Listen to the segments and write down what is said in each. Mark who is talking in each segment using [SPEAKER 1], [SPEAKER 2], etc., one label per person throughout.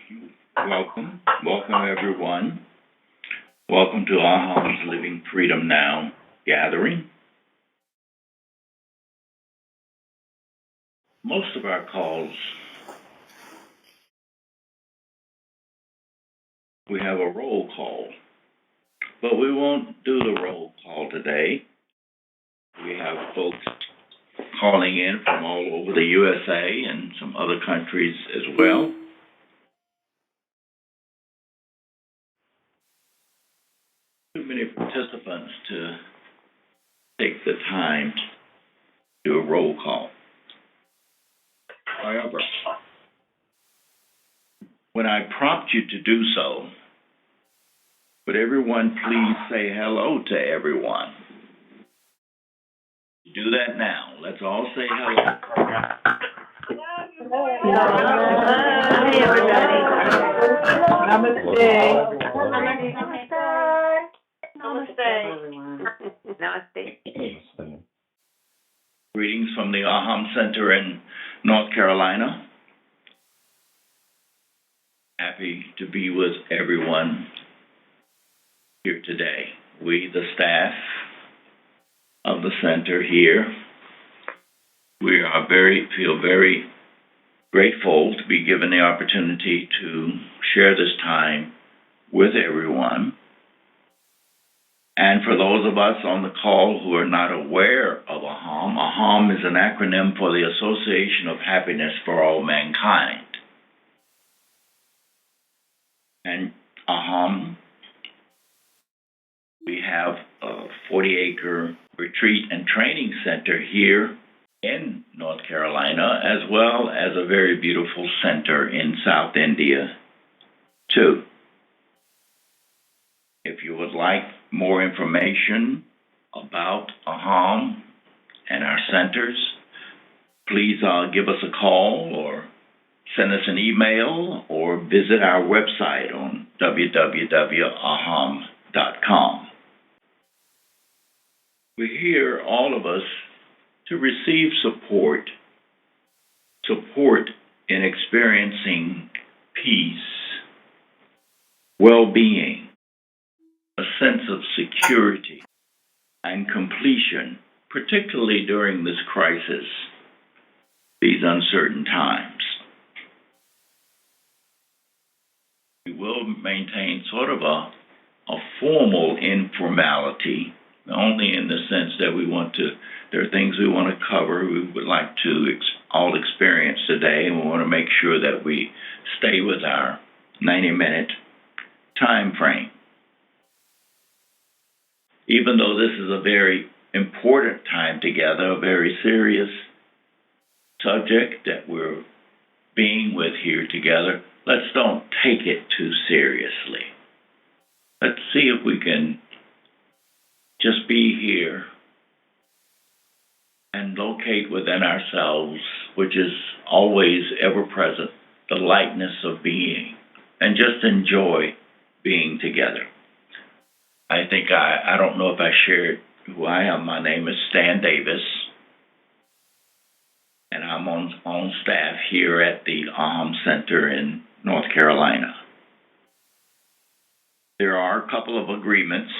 [SPEAKER 1] Welcome everyone. Welcome to AHAM's Living Freedom Now gathering. Most of our calls, we have a roll call, but we won't do the roll call today. We have folks calling in from all over the USA and some other countries as well. Too many participants to take the time to do a roll call. However, when I prompt you to do so, would everyone please say hello to everyone? Do that now. Let's all say hello.
[SPEAKER 2] Hey, everybody. Namaste. Namaste. Namaste.
[SPEAKER 1] Greetings from the AHAM Center in North Carolina. Happy to be with everyone here today. We, the staff of the center here, we are feel very grateful to be given the opportunity to share this time with everyone. And for those of us on the call who are not aware of AHAM, AHAM is an acronym for the Association of Happiness for All Mankind. And AHAM, we have a 40-acre retreat and training center here in North Carolina, as well as a very beautiful center in South India, too. If you would like more information about AHAM and our centers, please give us a call or send us an email or visit our website on www.aham.com. We're here, all of us, to receive support in experiencing peace, well-being, a sense of security and completion, particularly during this crisis, these uncertain times. We will maintain sort of a formal informality, only in the sense that there are things we want to cover, we would like to all experience today, and we want to make sure that we stay with our 90-minute time frame. Even though this is a very important time together, a very serious subject that we're being with here together, let's don't take it too seriously. Let's see if we can just be here and locate within ourselves, which is always ever present, the lightness of being, and just enjoy being together. I think I don't know if I shared who I am. My name is Stan Davis, and I'm on staff here at the AHAM Center in North Carolina. There are a couple of agreements,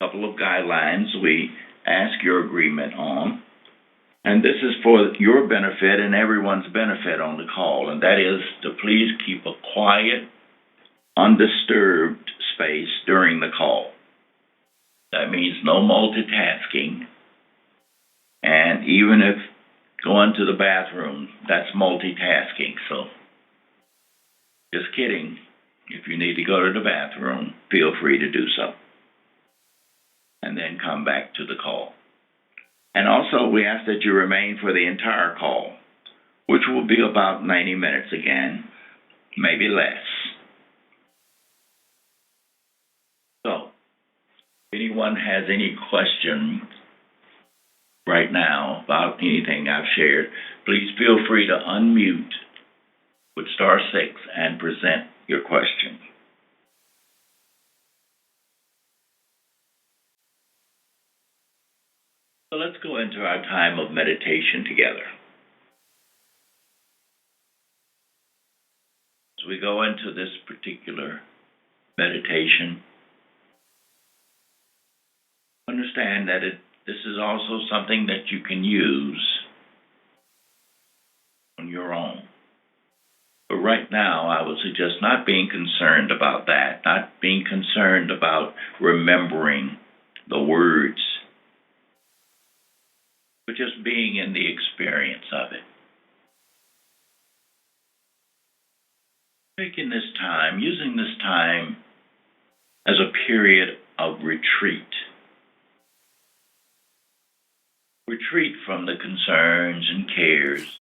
[SPEAKER 1] a couple of guidelines we ask your agreement on, and this is for your benefit and everyone's benefit on the call, and that is to please keep a quiet, undisturbed space during the call. That means no multitasking, and even if going to the bathroom, that's multitasking, so just kidding. If you need to go to the bathroom, feel free to do so, and then come back to the call. And also, we ask that you remain for the entire call, which will be about 90 minutes again, maybe less. So, if anyone has any question right now about anything I've shared, please feel free to unmute with *6 and present your question. So let's go into our time of meditation together. As we go into this particular meditation, understand that this is also something that you can use on your own. But right now, I would suggest not being concerned about that, not being concerned about remembering the words, but just being in the experience of it. Taking this time, using this time as a period of retreat. Retreat from the concerns and cares,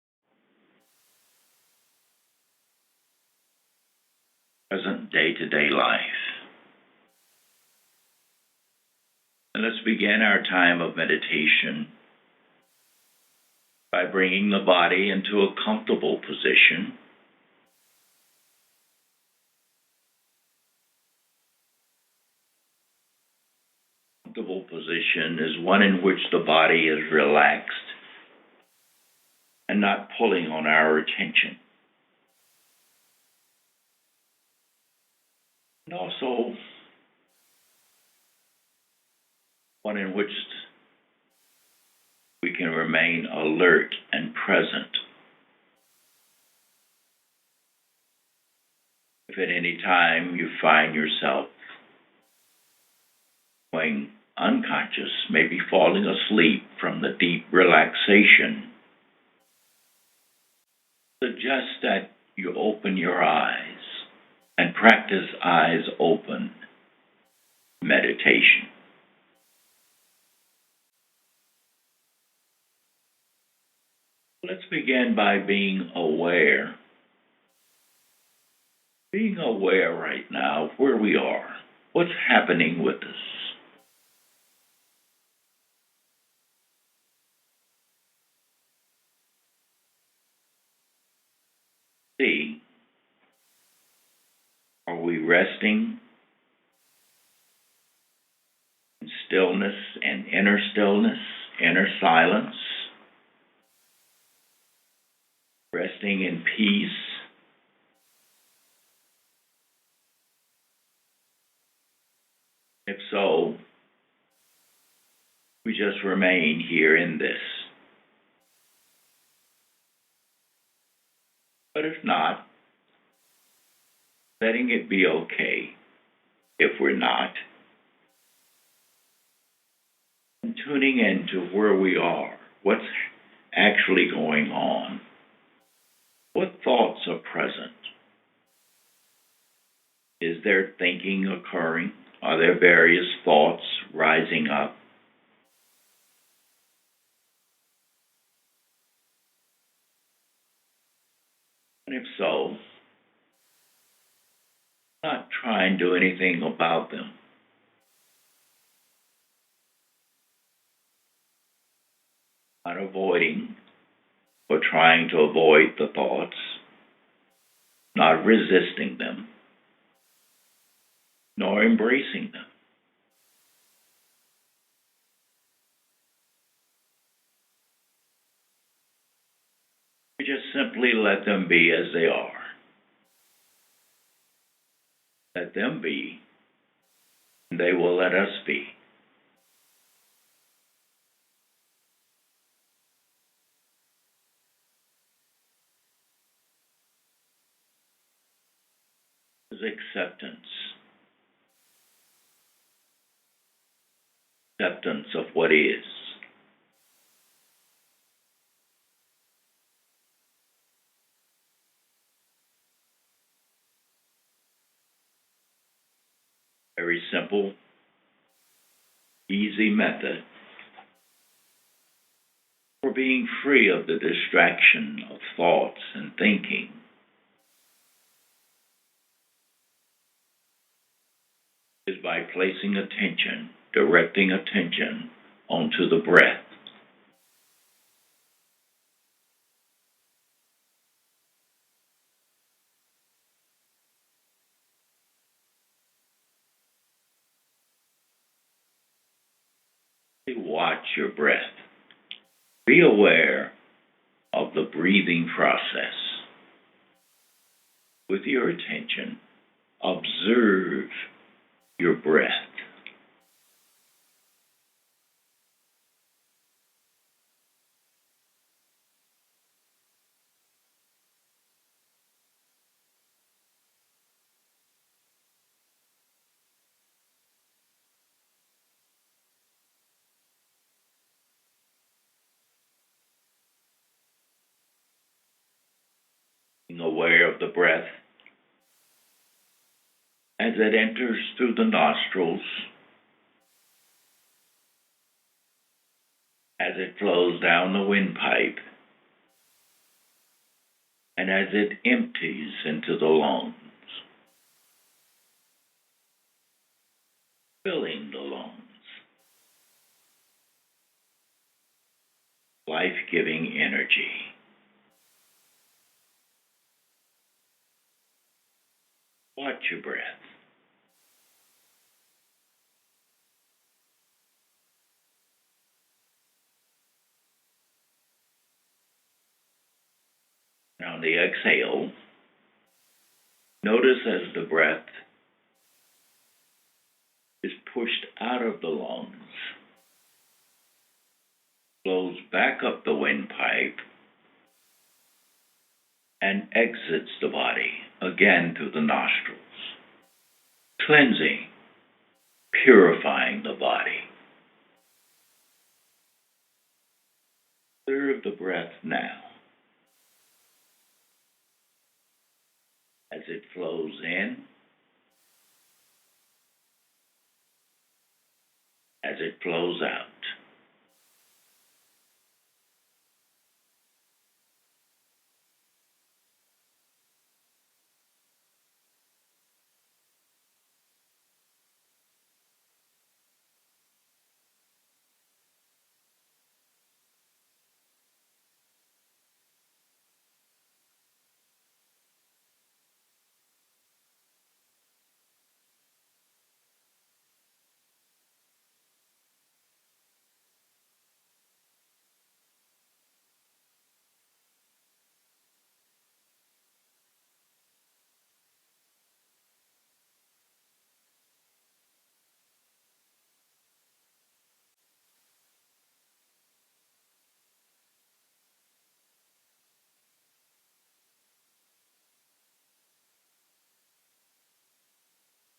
[SPEAKER 1] present day-to-day life. And let's begin our time of meditation by bringing the body into a comfortable position. Comfortable position is one in which the body is relaxed and not pulling on our attention. And also one in which we can remain alert and present. If at any time you find yourself going unconscious, maybe falling asleep from the deep relaxation, suggest that you open your eyes and practice eyes open meditation. Let's begin by being aware. Being aware right now of where we are, what's happening with us. See, are we resting in stillness and inner stillness, inner silence? Resting in peace? If so, we just remain here in this. But if not, letting it be okay if we're not. And tuning into where we are, what's actually going on, what thoughts are present. Is there thinking occurring? Are there various thoughts rising up? And if so, not try and do anything about them. Not avoiding or trying to avoid the thoughts, not resisting them, nor embracing them. We just simply let them be as they are. Let them be, and they will let us be. Is acceptance. Acceptance of what is. Very simple, easy method for being free of the distraction of thoughts and thinking. Is by placing attention, directing attention onto the breath. Watch your breath. Be aware of the breathing process. with your attention, observe your breath. Being aware of the breath as it enters through the nostrils, as it flows down the windpipe, and as it empties into the lungs, filling the lungs, life-giving energy. Watch your breath. Now, on the exhale, notice as the breath is pushed out of the lungs, flows back up the windpipe, and exits the body, again through the nostrils, cleansing, purifying the body. Observe the breath now as it flows in, as it flows out.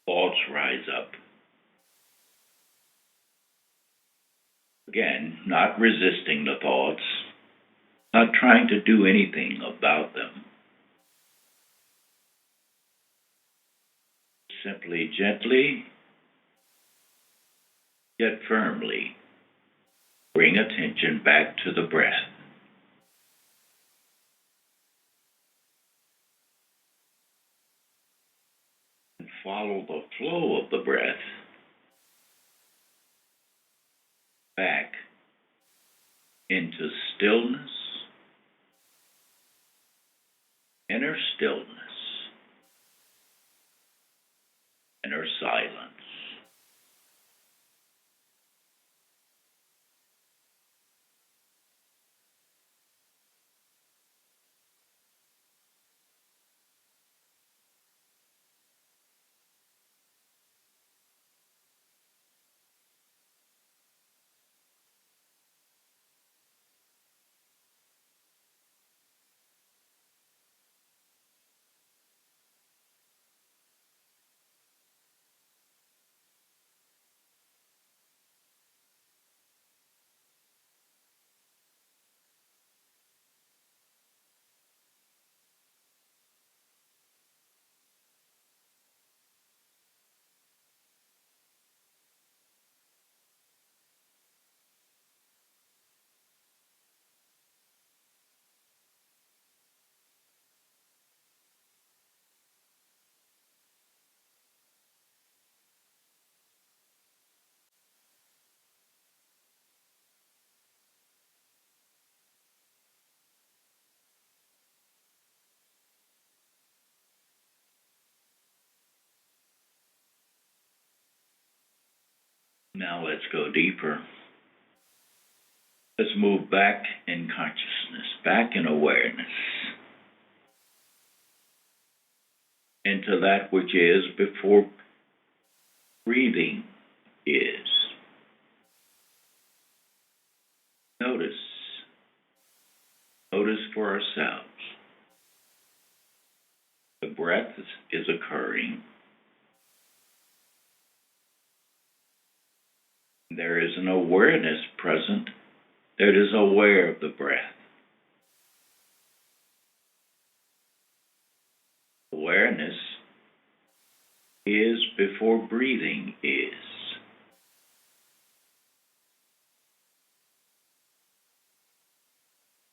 [SPEAKER 1] Thoughts rise up. Again, not resisting the thoughts, not trying to do anything about them. Simply, gently, yet firmly, bring attention back to the breath. And follow the flow of the breath back into stillness, inner stillness, inner silence. Now let's go deeper. Let's move back in consciousness, back in awareness. into that which is before breathing is. Notice. Notice for ourselves. The breath is occurring. There is an awareness present that is aware of the breath. Awareness is before breathing is.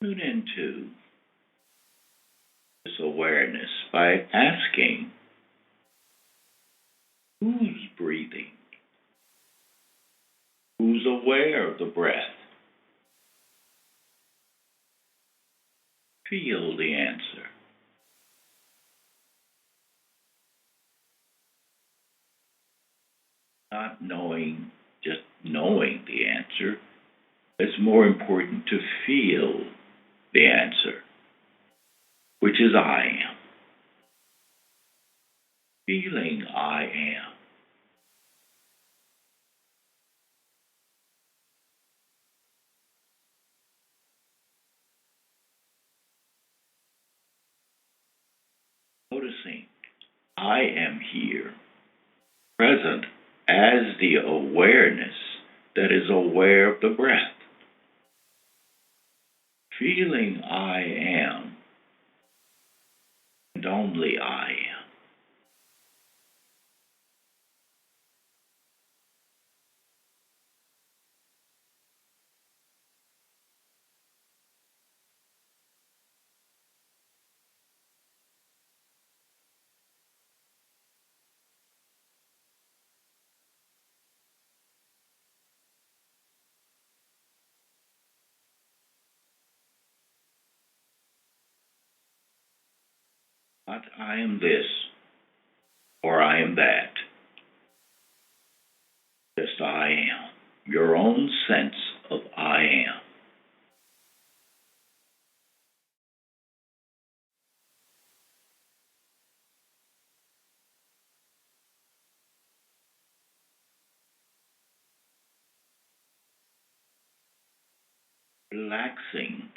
[SPEAKER 1] Tune into this awareness by asking, who's breathing? Who's aware of the breath? Feel the answer. Not knowing, just knowing the answer. It's more important to feel the answer, which is I am. Feeling I am. Noticing I am here, present as the awareness that is aware of the breath. Feeling I am, and only I am. Not I am this, or I am that. Just I am. Your own sense of I am. Relaxing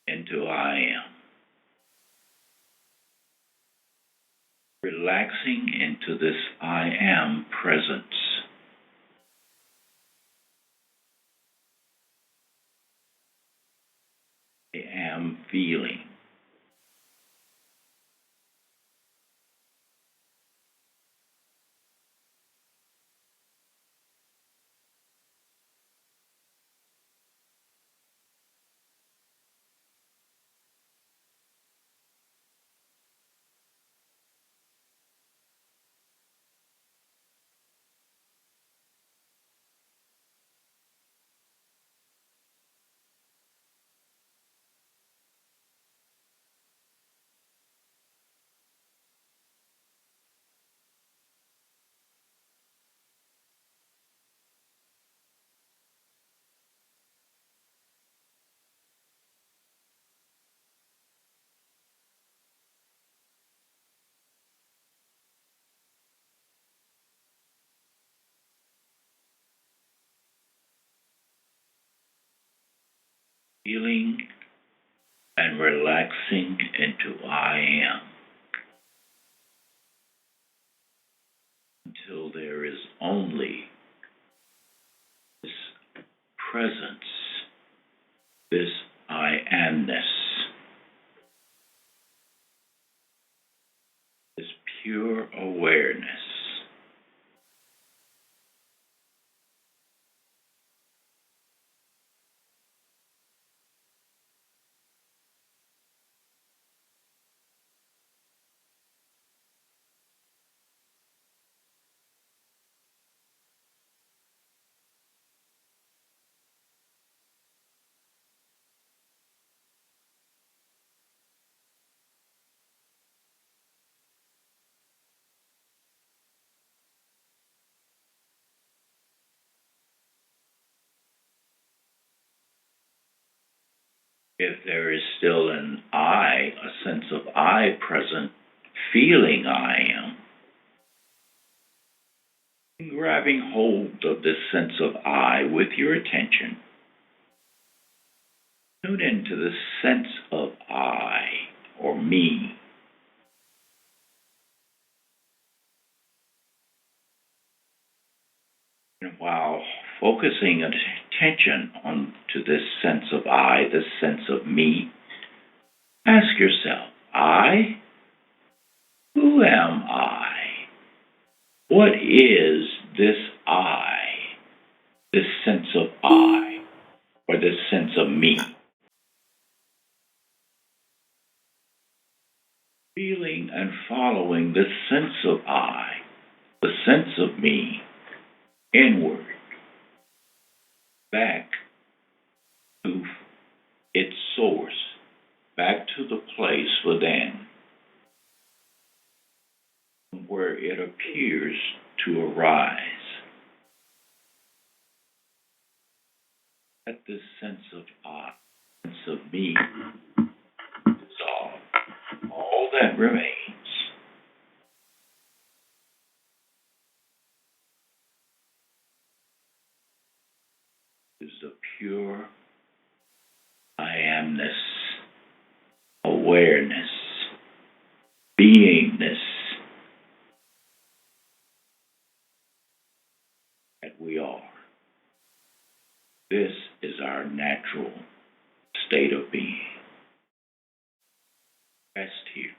[SPEAKER 1] into I am. Relaxing into this I am presence. I am feeling. Feeling and relaxing into I am until there is only this presence, this I amness, this pure awareness. If there is still an I, a sense of I present, feeling I am, grabbing hold of this sense of I with your attention, tune into the sense of I or me. And while focusing attention on to this sense of I, this sense of me, ask yourself, I? Who am I? What is this I, this sense of I, or this sense of me? Feeling and following this sense of I, the sense of me, inward, back to its source, back to the place within where it appears to arise. Let this sense of I, sense of me, dissolve. All that remains is the pure I amness, awareness, beingness that we are. This is our natural state of being. Rest here.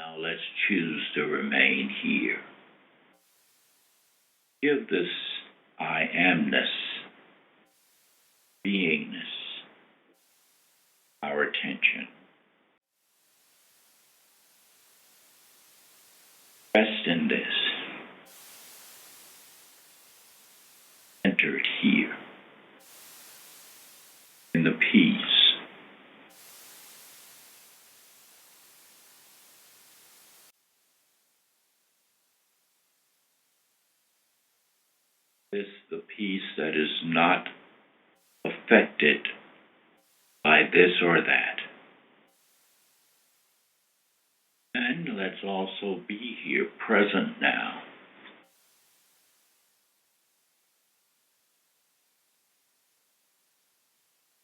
[SPEAKER 1] Now let's choose to remain here. Give this I amness, beingness, our attention. Rest in this. Enter it here, in the peace. This the peace that is not affected by this or that. And let's also be here, present now.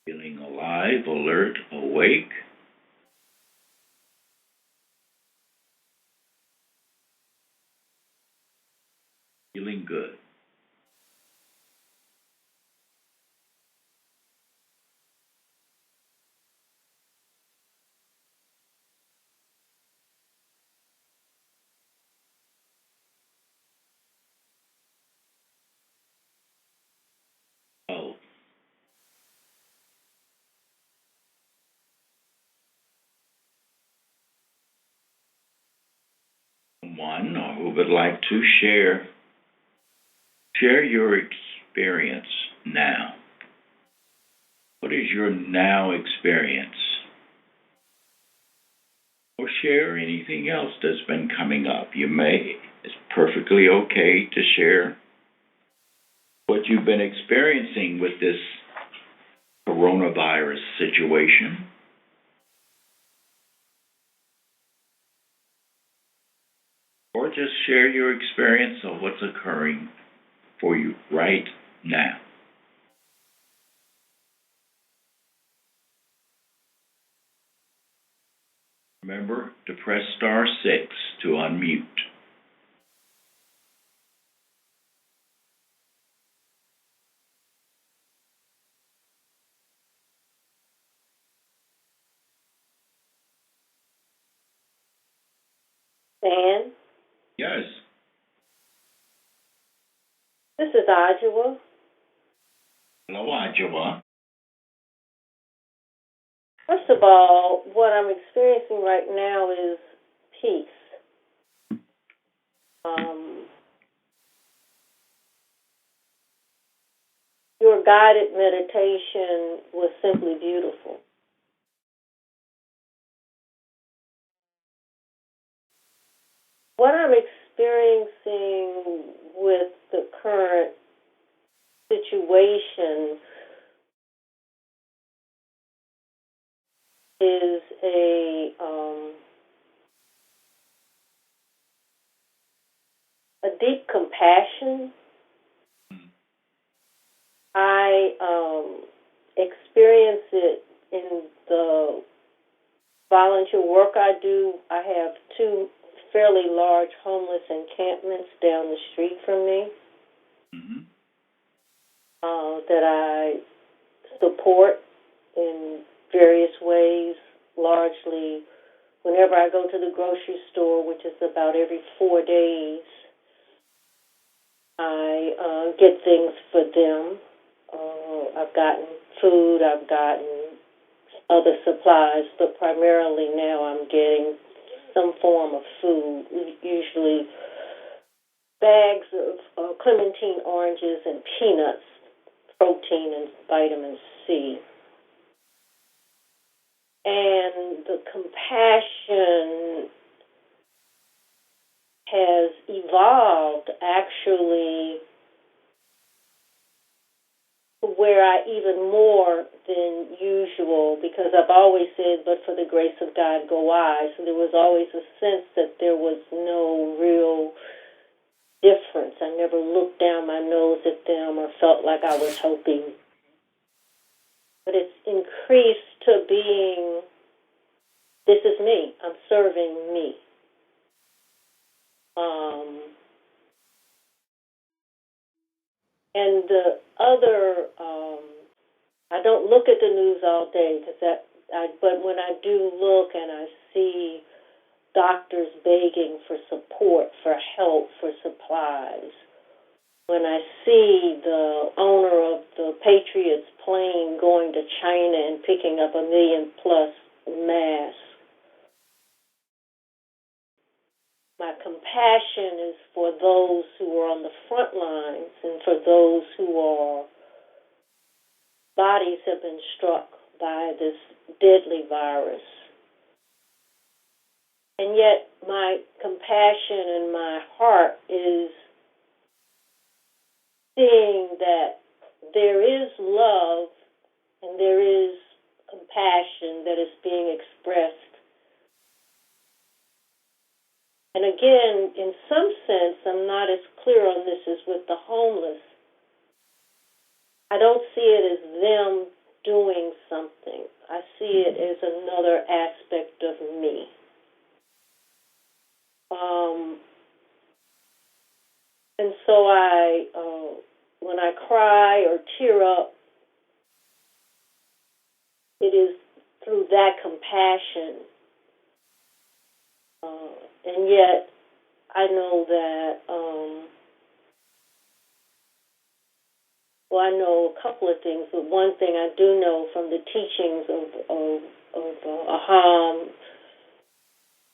[SPEAKER 1] Feeling alive, alert, awake. Feeling good. who would like to share your experience now. What is your now experience? Or share anything else that's been coming up. It's perfectly okay to share what you've been experiencing with this coronavirus situation. Or just share your experience of what's occurring for you right now. Remember to press *6 to unmute.
[SPEAKER 3] Dan,
[SPEAKER 1] Yes.
[SPEAKER 3] this is Ajua.
[SPEAKER 1] Hello, Ajua.
[SPEAKER 3] First of all, what I'm experiencing right now is peace. Your guided meditation was simply beautiful. What I'm experiencing with the current situation is a deep compassion. I experience it in the volunteer work I do. I have 2 fairly large homeless encampments down the street from me that I support in various ways, largely whenever I go to the grocery store, which is about every 4 days, I get things for them. I've gotten food, I've gotten other supplies, but primarily now I'm getting some form of food, usually bags of clementine oranges and peanuts, protein and vitamin C. And the compassion has evolved actually where I even more than usual, because I've always said, but for the grace of God go I. So there was always a sense that there was no real difference. I never looked down my nose at them or felt like I was helping. But it's increased to being, this is me. I'm serving me. And the other, I don't look at the news all day, but when I do look and I see doctors begging for support, for help, for supplies, when I see the owner of the Patriots plane going to China and picking up 1 million+ masks, my compassion is for those who are on the front lines and for those whose bodies have been struck by this deadly virus. And yet my compassion and my heart is seeing that there is love and there is compassion that is being expressed. And again, in some sense, I'm not as clear on this as with the homeless. I don't see it as them doing something. I see it as another aspect of me. And so when I cry or tear up, it is through that compassion. And yet, I know that, I know a couple of things, but one thing I do know from the teachings of AHAM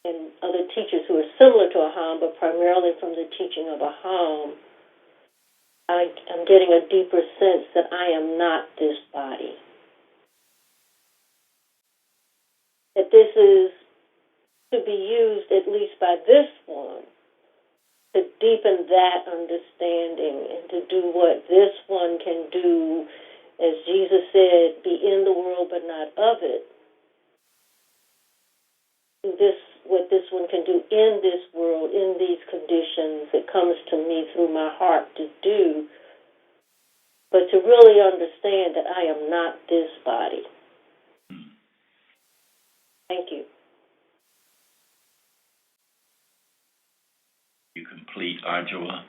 [SPEAKER 3] and other teachers who are similar to AHAM, but primarily from the teaching of AHAM, I'm getting a deeper sense that I am not this body. That this is to be used, at least by this one, to deepen that understanding and to do what this one can do, as Jesus said, be in the world but not of it. What this one can do in this world, in these conditions, it comes to me through my heart to do, but to really understand that I am not this body. Thank you.
[SPEAKER 1] You complete, Ajua?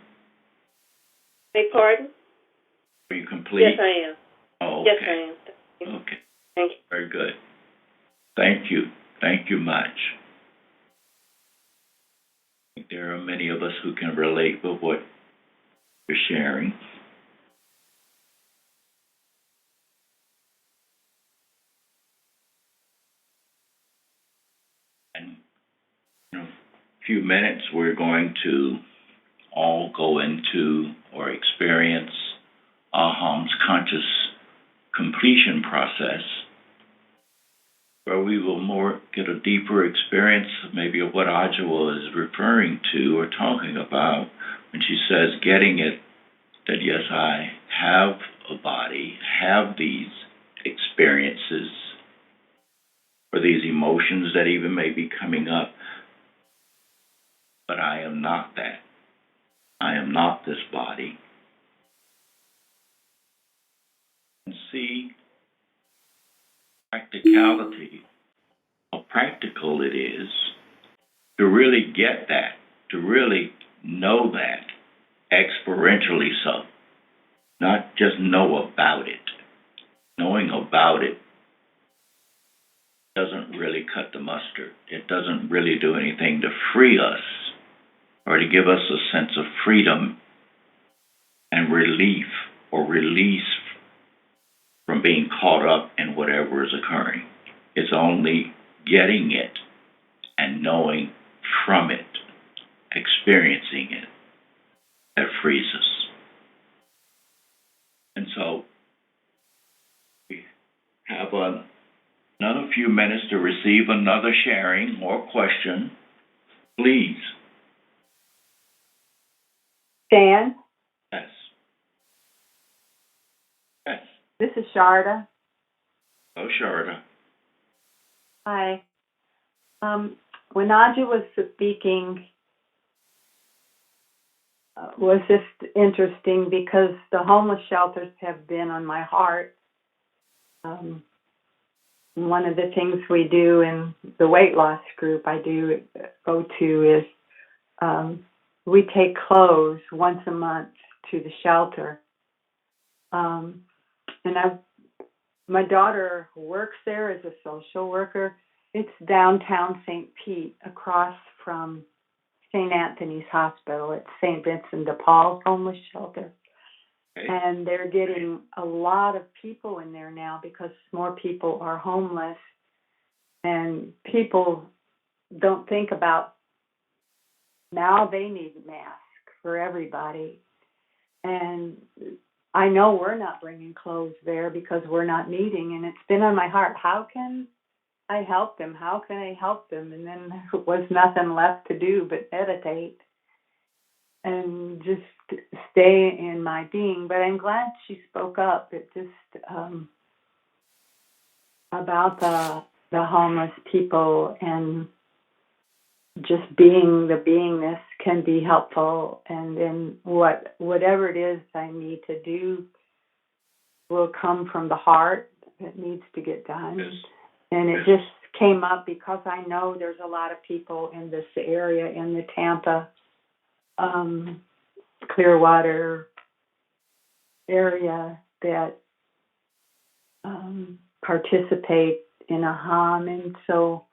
[SPEAKER 3] Beg pardon?
[SPEAKER 1] Are you complete?
[SPEAKER 3] Yes, I am.
[SPEAKER 1] Oh, okay.
[SPEAKER 3] Yes, I am. Thank you.
[SPEAKER 1] Okay.
[SPEAKER 3] Thank you.
[SPEAKER 1] Very good. Thank you. Thank you much. I think there are many of us who can relate with what you're sharing. And in a few minutes, we're going to all go into or experience AHAM's conscious completion process, where we will more get a deeper experience maybe of what Ajua is referring to or talking about when she says getting it, that yes, I have a body, have these experiences or these emotions that even may be coming up, but I am not that. I am not this body. And see practicality, how practical it is to really get that, to really know that experientially so, not just know about it. Knowing about it doesn't really cut the mustard. It doesn't really do anything to free us or to give us a sense of freedom and relief or release from being caught up in whatever is occurring. It's only getting it and knowing from it, experiencing it, that frees us. And so we have another few minutes to receive another sharing or question. Please.
[SPEAKER 4] Dan,
[SPEAKER 1] Yes. Yes.
[SPEAKER 4] this is Sharda.
[SPEAKER 1] Oh, Sharda.
[SPEAKER 4] Hi. When Aja was speaking, was just interesting because the homeless shelters have been on my heart. One of the things we do in the weight loss group I do go to is we take clothes once a month to the shelter. And my daughter works there as a social worker. It's downtown St. Pete, across from St. Anthony's Hospital. It's St. Vincent de Paul's homeless shelter.
[SPEAKER 1] Okay.
[SPEAKER 4] And they're getting a lot of people in there now because more people are homeless. And people don't think about now they need masks for everybody. And I know we're not bringing clothes there because we're not needing, and it's been on my heart. How can I help them? How can I help them? And then there was nothing left to do but meditate and just stay in my being. But I'm glad she spoke up. It just about the homeless people and just being the beingness can be helpful. And then whatever it is I need to do will come from the heart. It needs to get done.
[SPEAKER 1] Yes.
[SPEAKER 4] And it just came up because I know there's a lot of people in this area, in the Tampa, Clearwater area that participate in AHAM. And so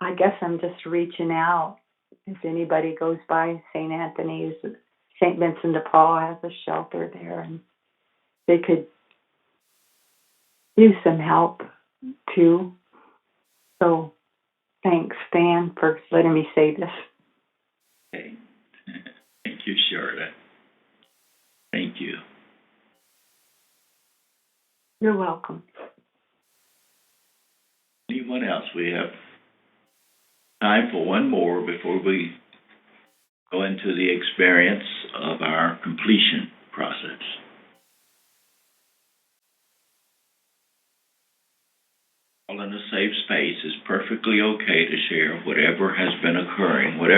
[SPEAKER 4] I guess I'm just reaching out. If anybody goes by St. Anthony's, St. Vincent de Paul has a shelter there, and they could use some help too. So thanks, Stan, for letting me say this.
[SPEAKER 1] Okay. Thank you, Shirley. Thank you.
[SPEAKER 4] You're welcome.
[SPEAKER 1] Anyone else? We have time for one more before we go into the experience of our completion process. All in a safe space is perfectly okay to share whatever has been occurring, what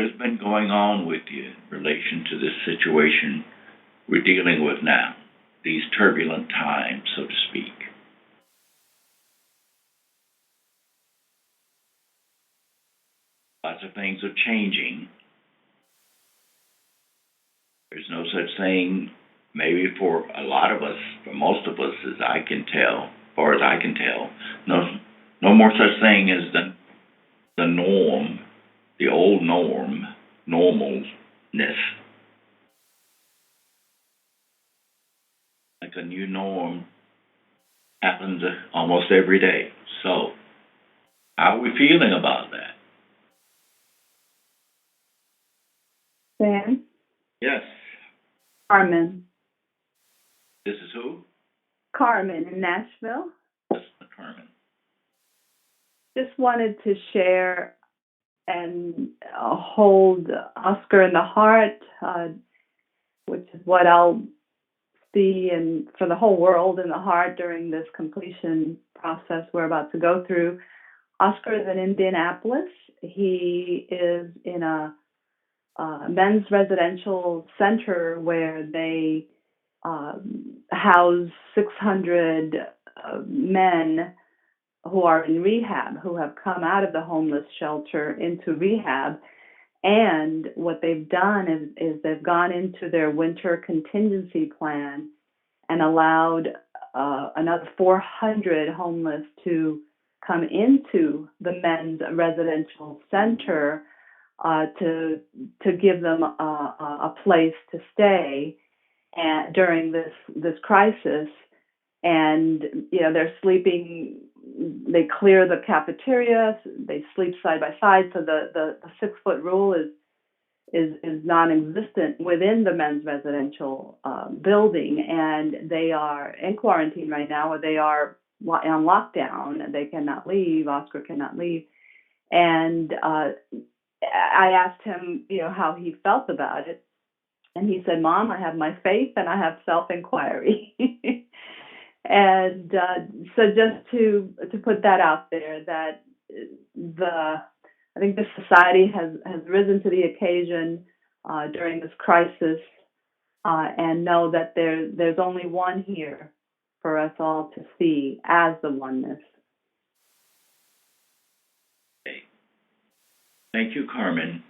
[SPEAKER 1] has been going on with you in relation to this situation we're dealing with now, these turbulent times, so to speak. Lots of things are changing. There's no such thing, maybe for a lot of us, for most of us, as I can tell, as far as I can tell, no more such thing as the norm, the old norm, normalness. Like a new norm happens almost every day. So, how are we feeling about that?
[SPEAKER 5] Sam,
[SPEAKER 1] Yes.
[SPEAKER 5] Carmen.
[SPEAKER 1] This is who?
[SPEAKER 5] Carmen in Nashville.
[SPEAKER 1] This is Carmen.
[SPEAKER 5] Just wanted to share and hold Oscar in the heart, which is what I'll see and for the whole world in the heart during this completion process we're about to go through. Oscar is in Indianapolis. He is in a men's residential center where they house 600 men who are in rehab, who have come out of the homeless shelter into rehab. And what they've done is they've gone into their winter contingency plan and allowed another 400 homeless to come into the men's residential center to give them a place to stay during this crisis. And they're sleeping. They clear the cafeteria. They sleep side by side. So the 6-foot rule is non-existent within the men's residential building, and they are in quarantine right now, or they are on lockdown, and they cannot leave. Oscar cannot leave, and I asked him, how he felt about it, and he said, "Mom, I have my faith and I have self-inquiry." And so just to put that out there, that I think this society has risen to the occasion during this crisis, and know that there's only one here for us all to see as the oneness.
[SPEAKER 1] Okay. Thank you, Carmen.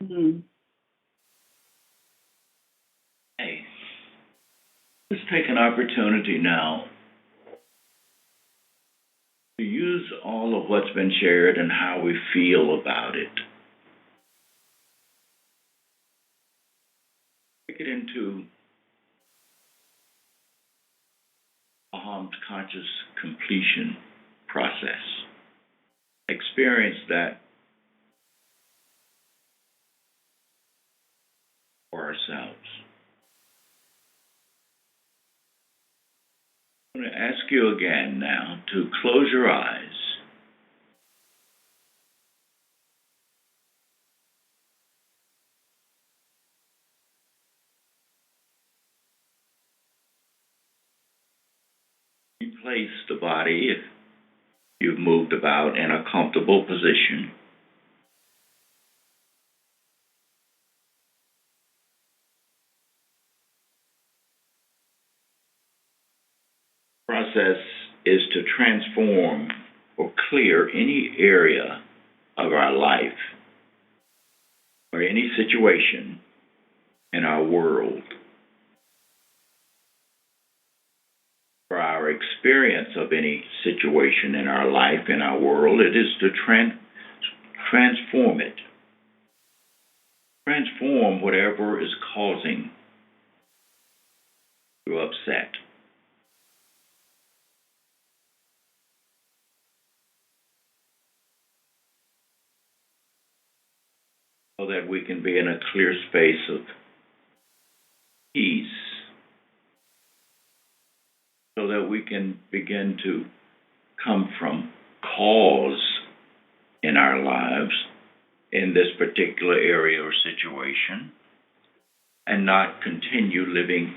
[SPEAKER 5] Mm-hmm.
[SPEAKER 1] Hey, let's take an opportunity now to use all of what's been shared and how we feel about it. Take it into AHAM's conscious completion process. Experience that for ourselves. I'm going to ask you again now to close your eyes. Replace the body if you've moved about in a comfortable position. The process is to transform or clear any area of our life or any situation in our world. For our experience of any situation in our life, in our world, it is to transform it. Transform whatever is causing you upset. so that we can be in a clear space of peace, so that we can begin to come from cause in our lives in this particular area or situation and not continue living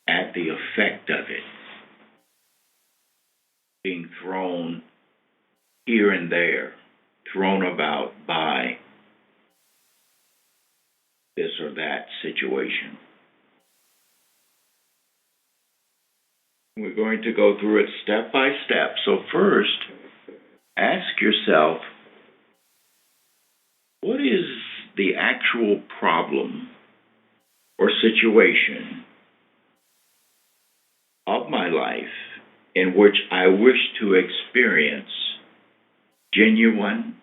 [SPEAKER 1] at the effect of it, being thrown here and there, thrown about by this or that situation. We're going to go through it step by step. So first, ask yourself, what is the actual problem or situation of my life in which I wish to experience genuine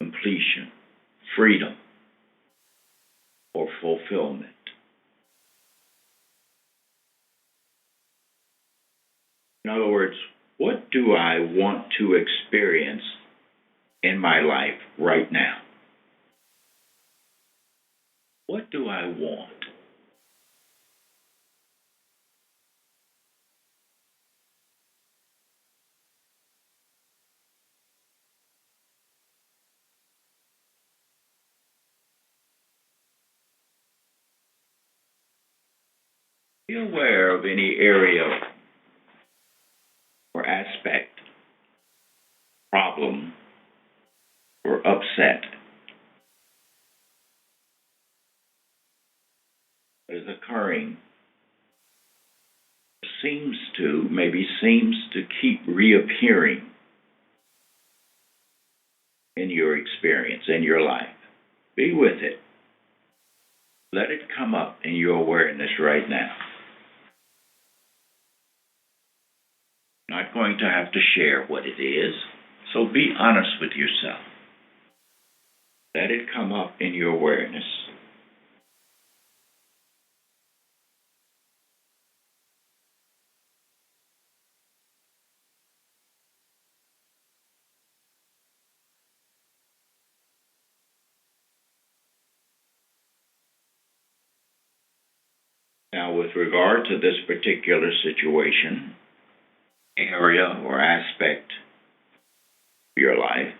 [SPEAKER 1] completion, freedom, or fulfillment? In other words, what do I want to experience in my life right now? What do I want? Be aware of any area or aspect, problem, or upset that is occurring seems to keep reappearing in your experience, in your life. Be with it. Let it come up in your awareness right now. Not going to have to share what it is, so be honest with yourself. Let it come up in your awareness. Now, with regard to this particular situation, area, or aspect of your life,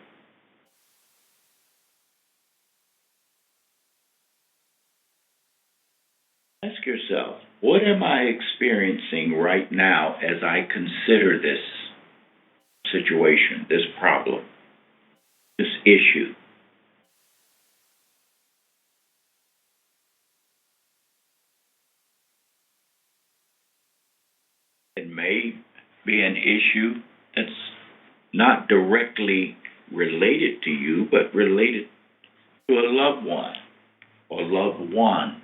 [SPEAKER 1] ask yourself, what am I experiencing right now as I consider this situation, this problem, this issue? It may be an issue that's not directly related to you, but related to a loved one or loved ones.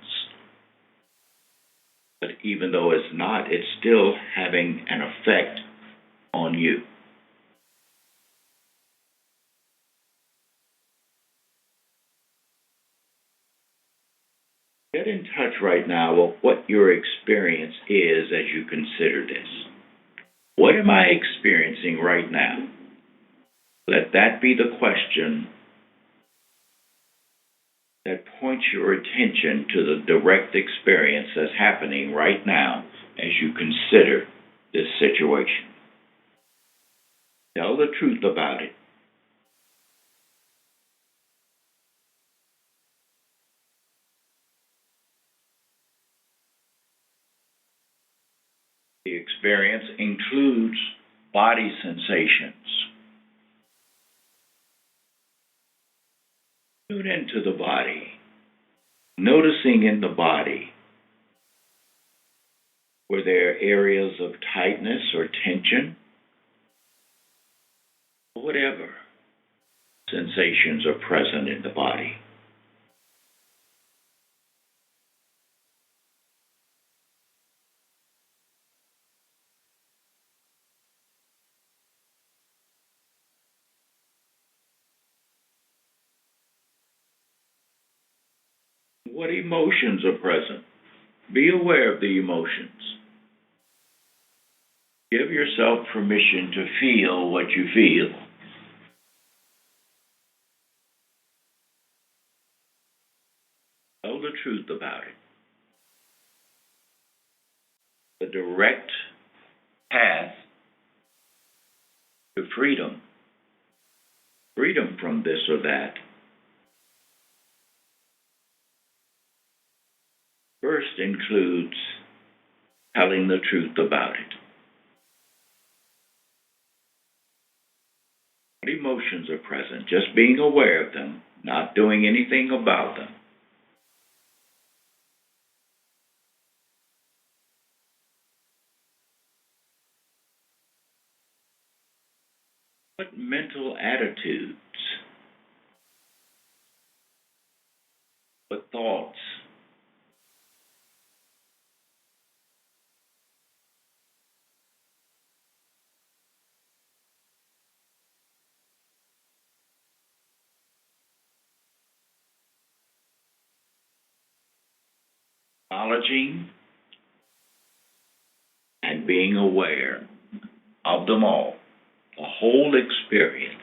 [SPEAKER 1] But even though it's not, it's still having an effect on you. Get in touch right now with what your experience is as you consider this. What am I experiencing right now? Let that be the question that points your attention to the direct experience that's happening right now as you consider this situation. Tell the truth about it. The experience includes body sensations. Tune into the body, noticing in the body where there are areas of tightness or tension, whatever sensations are present in the body. What emotions are present? Be aware of the emotions. Give yourself permission to feel what you feel. truth about it. The direct path to freedom, freedom from this or that, first includes telling the truth about it. What emotions are present? Just being aware of them, not doing anything about them. What mental attitudes, what thoughts, acknowledging and being aware of them all, the whole experience,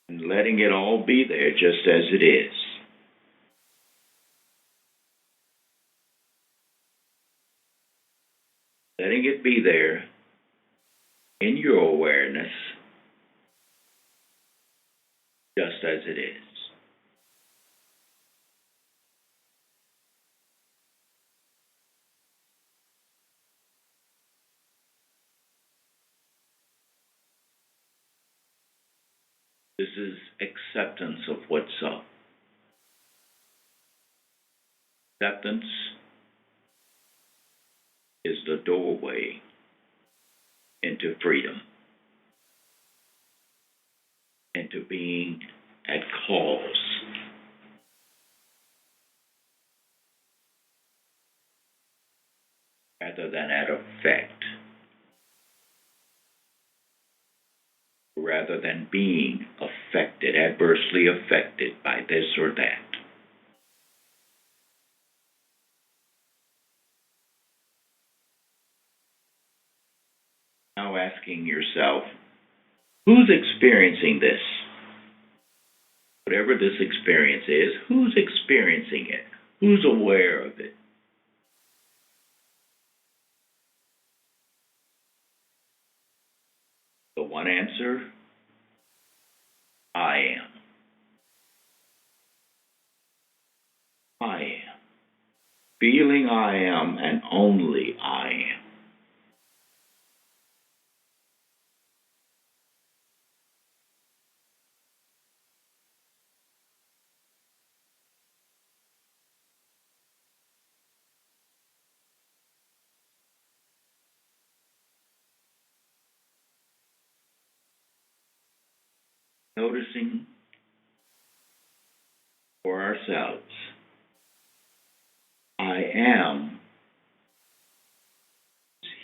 [SPEAKER 1] and letting it all be there just as it is. Letting it be there in your awareness just as it is. This is acceptance of what's up. Acceptance is the doorway into freedom, into being at cause rather than at effect, rather than being affected, adversely affected by this or that. Now asking yourself, who's experiencing this? Whatever this experience is, who's experiencing it? Who's aware of it? The one answer, I am. I am. Feeling I am and only I am. Noticing for ourselves, I am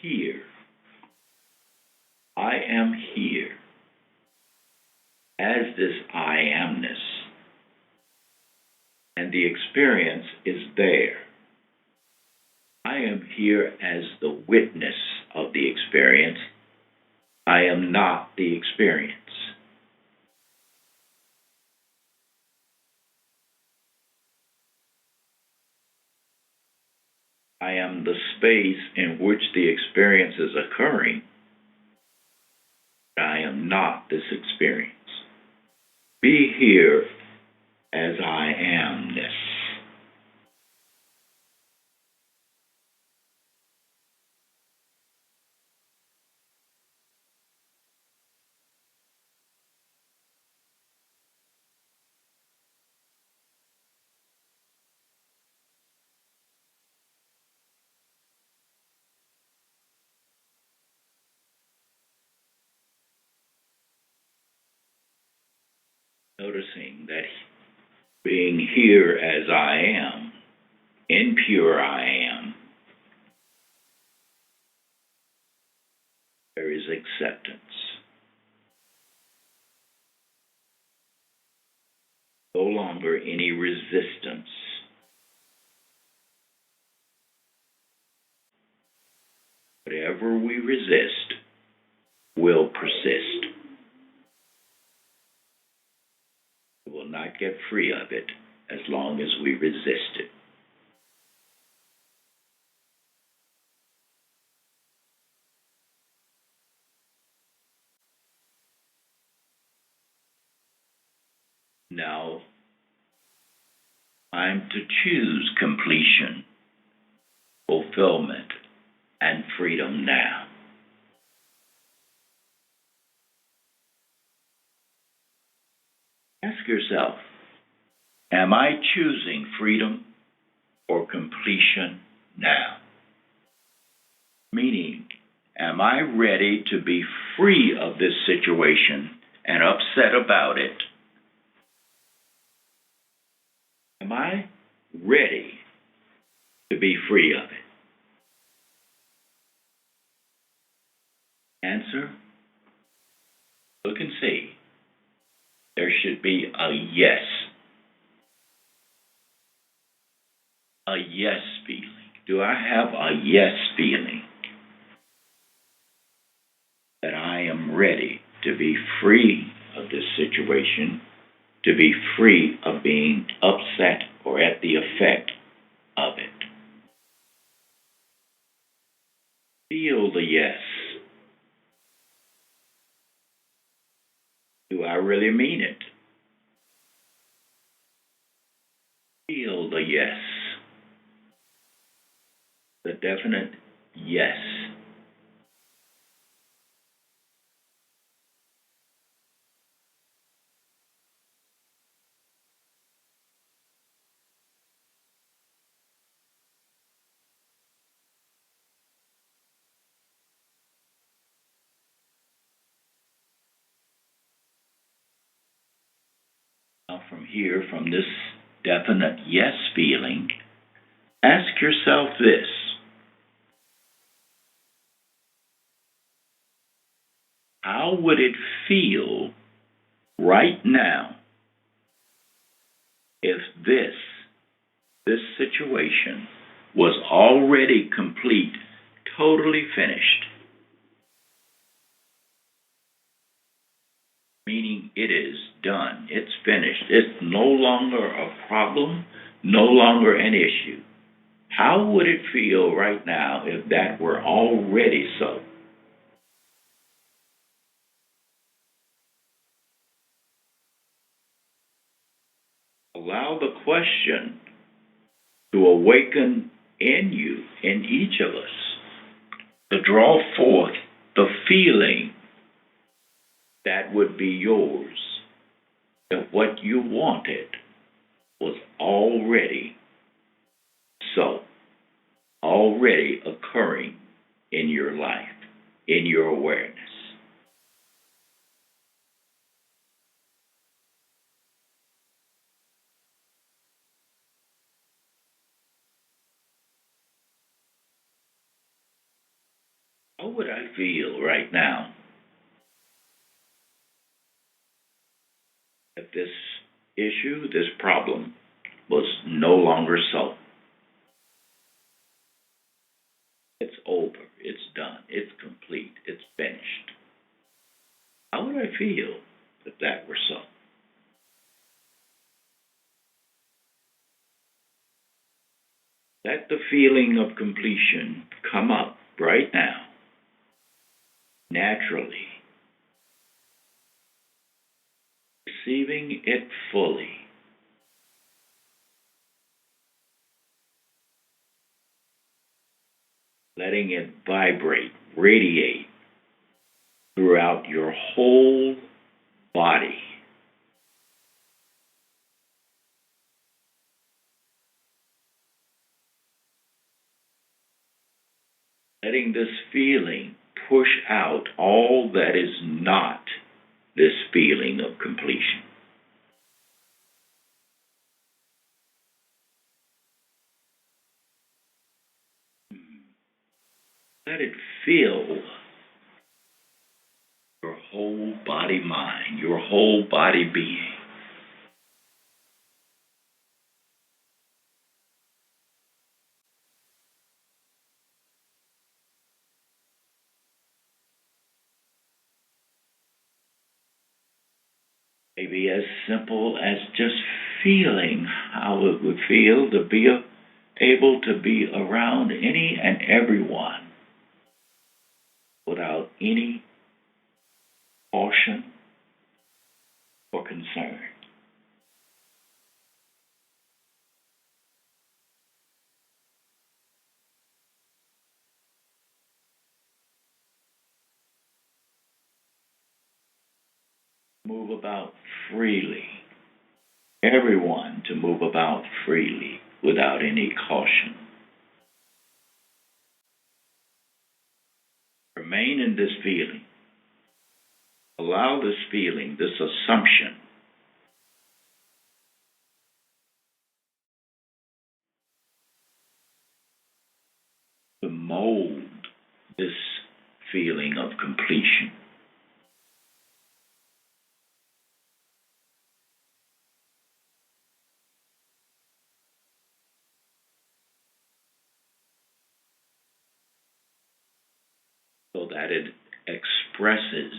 [SPEAKER 1] here. I am here as this I amness, and the experience is there. I am here as the witness of the experience. I am not the experience. I am the space in which the experience is occurring. I am not this experience. Be here as I amness. Noticing that being here as I am, in pure I am, there is acceptance. No longer any resistance. Whatever we resist will persist. get free of it as long as we resist it. Now, time to choose completion, fulfillment, and freedom now. Ask yourself, am I choosing freedom or completion now? Meaning, am I ready to be free of this situation and upset about it? Am I ready to be free of it? Answer, look and see. There should be a yes. A yes feeling. Do I have a yes feeling that I am ready to be free of this situation, to be free of being upset or at the effect of it? Feel the yes. Do I really mean it? Feel the yes. The definite yes. Now, from here, from this definite yes feeling, ask yourself this. How would it feel right now if this situation was already complete, totally finished? Meaning it is done, it's finished, it's no longer a problem, no longer an issue. How would it feel right now if that were already so? Allow the question to awaken in you, in each of us, to draw forth the feeling that would be yours, that what you wanted was already so, already occurring in your life, in your awareness. How would I feel right now if this issue, this problem, was no longer so? It's over, it's done, it's complete, it's finished. How would I feel if that were so? Let the feeling of completion come up right now, naturally, receiving it fully, letting it vibrate, radiate throughout your whole body. Letting this feeling push out all that is not this feeling of completion. Let it fill your whole body mind, your whole body being. Maybe as simple as just feeling how it would feel to be able to be around any and everyone without any caution or concern. Move about freely. Everyone to move about freely without any caution. Remain in this feeling. Allow this feeling, this assumption, to mold this feeling of completion. So that it expresses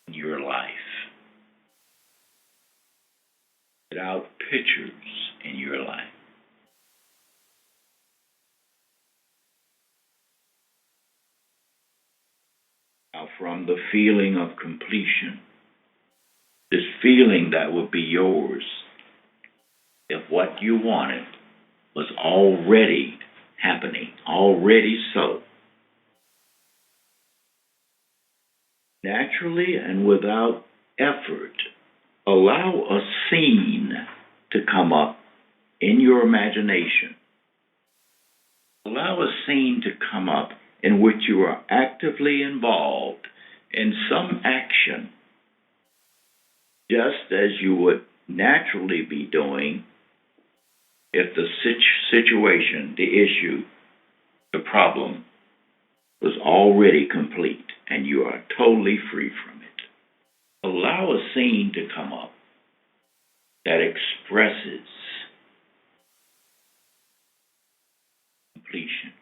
[SPEAKER 1] in your life without pictures in your life. Now, from the feeling of completion, this feeling that would be yours if what you wanted was already happening, already so. Naturally and without effort, allow a scene to come up in your imagination. Allow a scene to come up in which you are actively involved in some action, just as you would naturally be doing if the situation, the issue, the problem was already complete and you are totally free from it. Allow a scene to come up that expresses completion.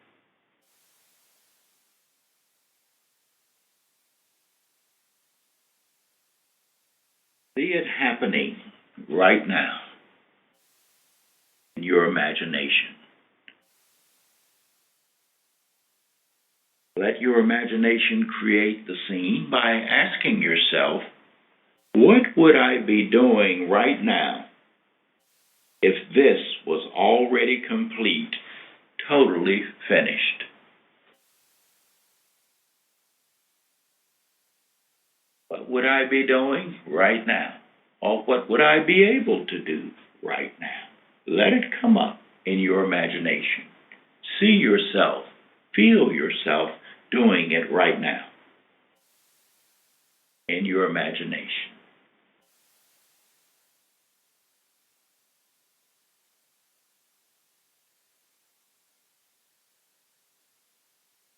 [SPEAKER 1] See it happening right now in your imagination. Let your imagination create the scene by asking yourself, what would I be doing right now if this was already complete, totally finished? What would I be doing right now? Or what would I be able to do right now? Let it come up in your imagination. See yourself, feel yourself doing it right now in your imagination.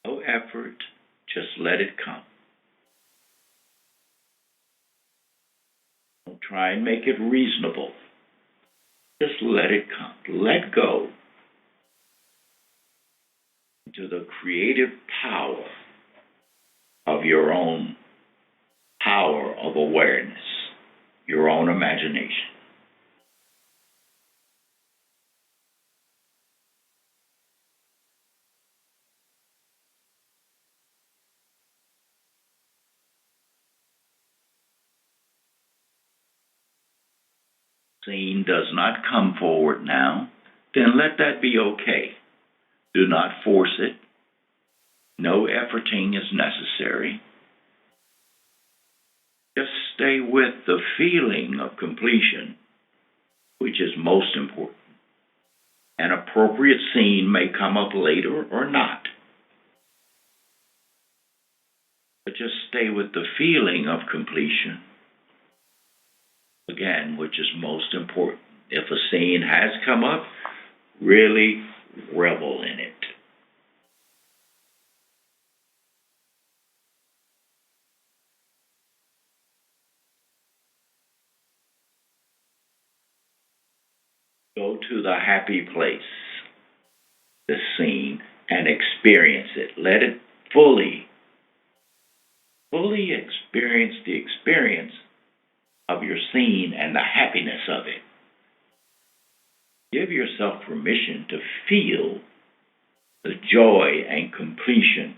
[SPEAKER 1] No effort, just let it come. Don't try and make it reasonable. Just let it come. Let go into the creative power of your own power of awareness, your own imagination. Scene does not come forward now, then let that be okay. Do not force it. No efforting is necessary. Just stay with the feeling of completion, which is most important. An appropriate scene may come up later or not. But just stay with the feeling of completion, again, which is most important. If a scene has come up, really revel in it. Go to the happy place, the scene, and experience it. Let it fully experience the experience of your scene and the happiness of it. Give yourself permission to feel the joy and completion.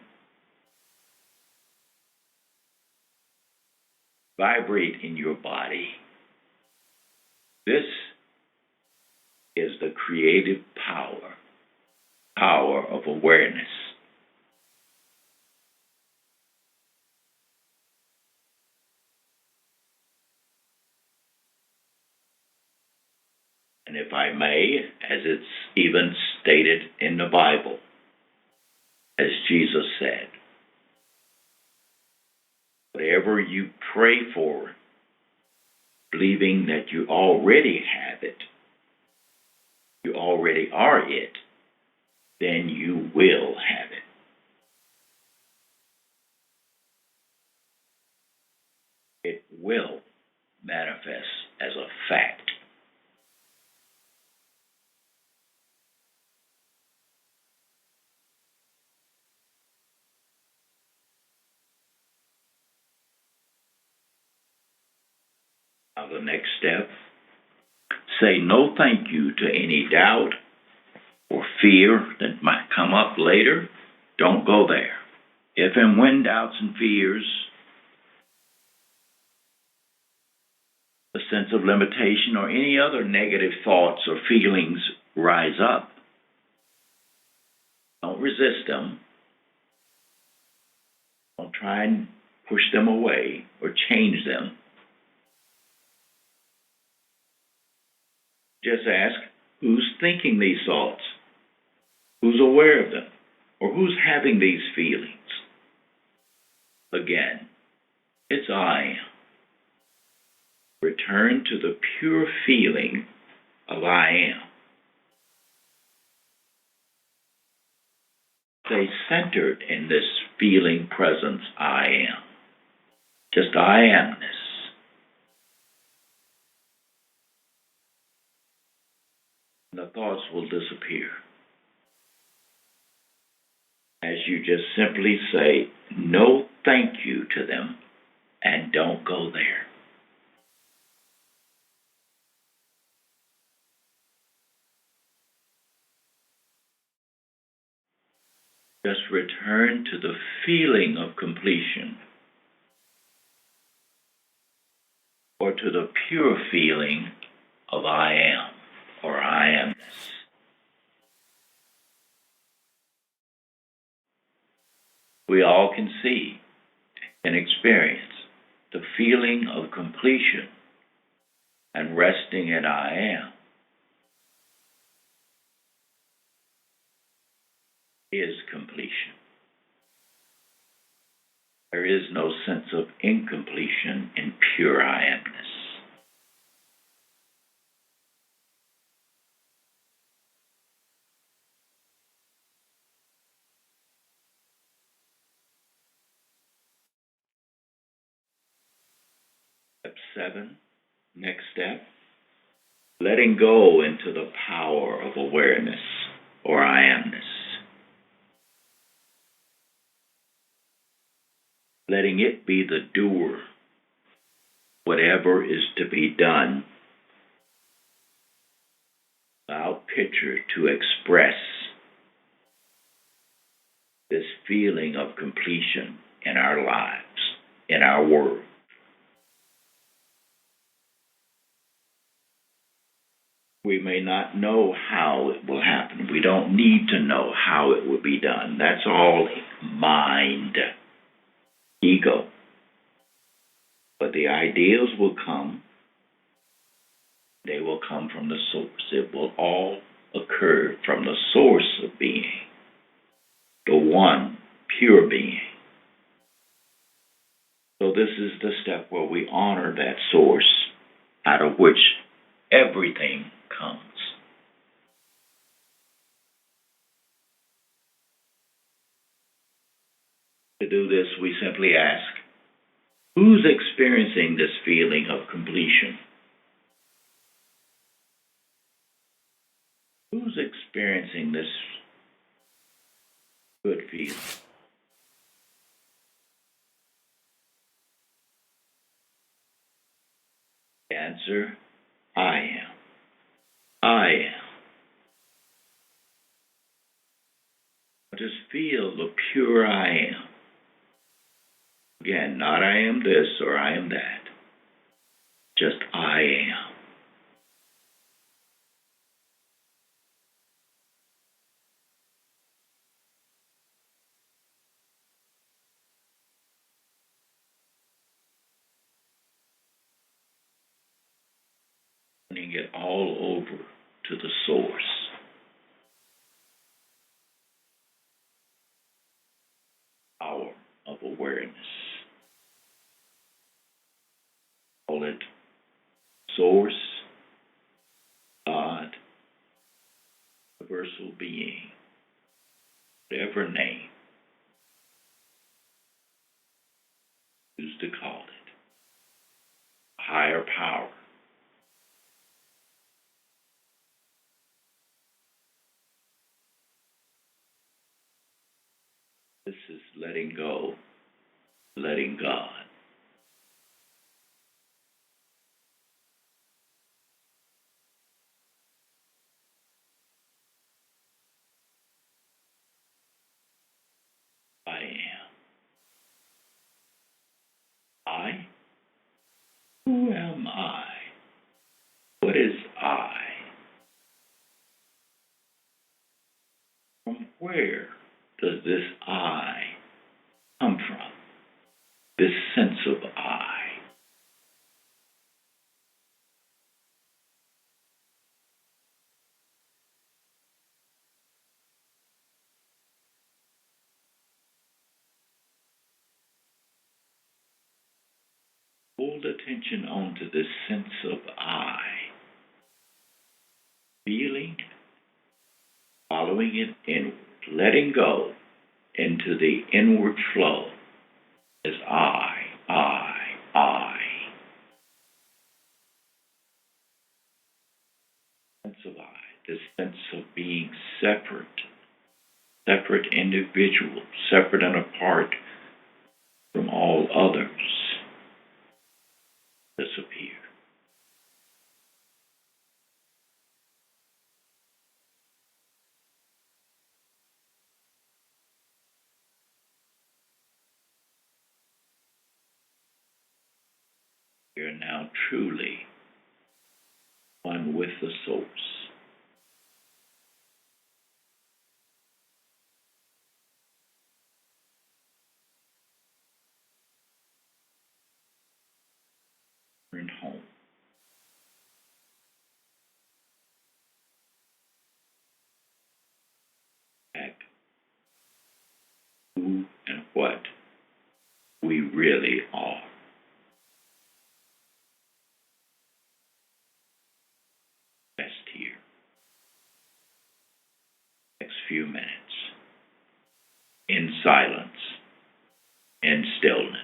[SPEAKER 1] Vibrate in your body. This is the creative power of awareness. And if I may, as it's even stated in the Bible, as Jesus said, whatever you pray for, believing that you already have it, you already are it, then you will have it. It will manifest as a fact. Now the next step, say no thank you to any doubt or fear that might come up later. Don't go there. If and when doubts and fears, a sense of limitation, or any other negative thoughts or feelings rise up, don't resist them. Don't try and push them away or change them. Just ask, who's thinking these thoughts? Who's aware of them? Or who's having these feelings? Again, it's I am. Return to the pure feeling of I am. Stay centered in this feeling presence I am. Just I amness. The thoughts will disappear. As you just simply say no thank you to them and don't go there. Just return to the feeling of completion, or to the pure feeling of I am, or I amness. We all can see and experience the feeling of completion and resting in I am is completion. There is no sense of incompletion in pure I amness. Step 7, next step, letting go into the power of awareness, or I amness. Letting it be the doer, whatever is to be done. Allow picture to express this feeling of completion in our lives, in our world. We may not know how it will happen. We don't need to know how it will be done. That's all mind, ego. But the ideas will come. They will come from the source. It will all occur from the source of being, the one pure being. So this is the step where we honor that source out of which everything comes. To do this, we simply ask, who's experiencing this feeling of completion? Who's experiencing this good feeling? Answer, I am. I am. Just feel the pure I am. Again, not I am this or I am that. Just I am. Turning it all over to the source. Power of awareness. Call it source, God, universal being, whatever name you choose to call it. Higher power. This is letting go, letting God. I am. I? Who am I? What is I? From where does this I come from? This sense of I. Hold attention onto this sense of I. Feeling, following it inward, letting go into the inward flow as I. Sense of I, this sense of being separate individual, separate and apart from all others, disappear. We are now truly one with the source. Return home. Back to who and what we really are. Rest here. Next few minutes. In silence. In stillness.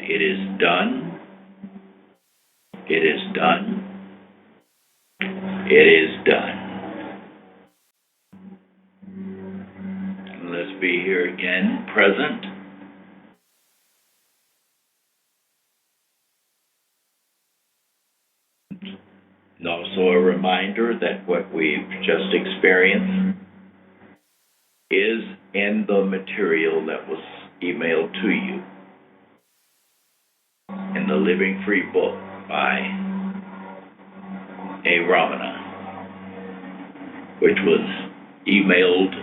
[SPEAKER 1] it is done. It is done. It is done. Let's be here again, present. And also a reminder that what we've just experienced is in the material that was emailed to you in the Living Free book by AHAM, which was emailed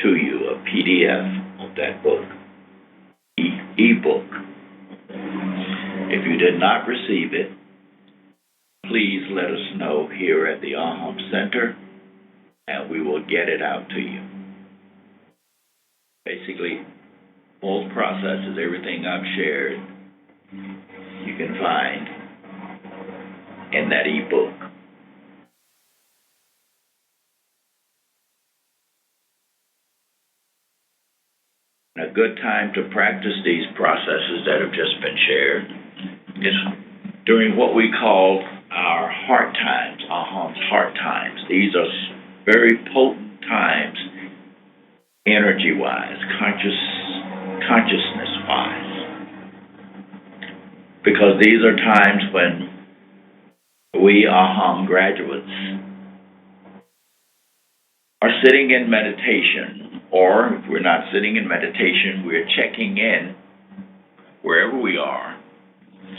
[SPEAKER 1] to you, a PDF of that book, e-book. If you did not receive it, please let us know here at the AHAM Center, and we will get it out to you. Basically, both processes, everything I've shared, you can find in that e-book. A good time to practice these processes that have just been shared is during what we call our heart times, AHAM's heart times. These are very potent times, energy-wise, consciousness-wise, because these are times when we AHAM graduates are sitting in meditation, or if we're not sitting in meditation, we're checking in wherever we are,